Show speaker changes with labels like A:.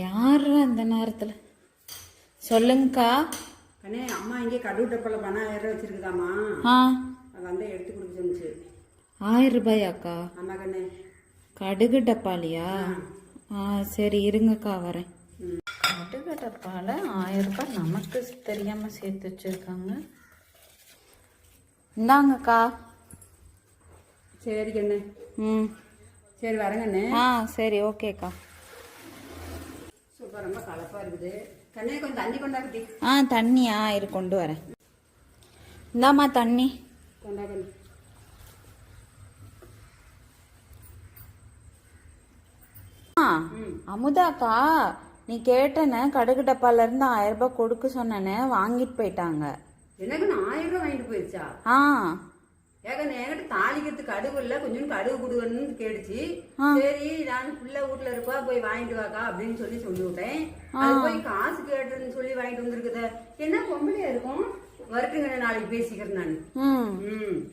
A: யார் அந்த நேரத்தில்? சொல்லுங்கக்கா.
B: அண்ணே, அம்மா இங்கே கடுகு டப்பாவில் பணம் 1000 ரூபா வச்சிருக்குதாம்மா. அது வந்து எடுத்து கொடுக்க சொன்னிச்சு.
A: 1000 ரூபாயாக்கா?
B: ஆமா கண்ணே.
A: கடுகு டப்பாலியா? சரி இருங்கக்கா வரேன். கடுகு டப்பால 1000 ரூபாய் நமக்கு தெரியாம சேர்த்து வச்சிருக்காங்க. இந்தாங்கக்கா.
B: சரி கண்ணே. சரி வரேங்கண்ணே.
A: சரி ஓகேக்கா.
B: சூப்பர், ரொம்ப கலப்பா இருக்குது. கண்ணே கொஞ்சம் தண்ணி கொண்டாக்குட்டி.
A: தண்ணியா? இரு கொண்டு வரேன். இந்தாம்மா தண்ணி
B: கொண்டாக்கண்ணே.
A: அமுதாக்கா, நீ கேட்டன கடுகு டப்பால இருந்து 1000 ரூபாய் கொடுக்க சொன்னேன்னு வாங்கிட்டு போயிட்டாங்க.
B: எனக்கு 1000 ரூபாய் வாங்கிட்டு போயிருச்சா? ஏகண்ணே, என்கிட்ட தாளிக்கிறதுக்கு கடுகு இல்ல, கொஞ்சம் கடுகு கொடுக்கணும்னு கேட்டுச்சு. சரி நான் புள்ள வீட்டுல இருப்பா, போய் வாங்கிட்டு வாக்கா அப்படின்னு சொல்லி விட்டேன். அது போய் காசு கேட்டுன்னு சொல்லி வாங்கிட்டு வந்திருக்குத. என்ன பொம்பளையா இருக்கும்? வரட்டுங்க, நாளைக்கு பேசிக்கிறேன் நான்.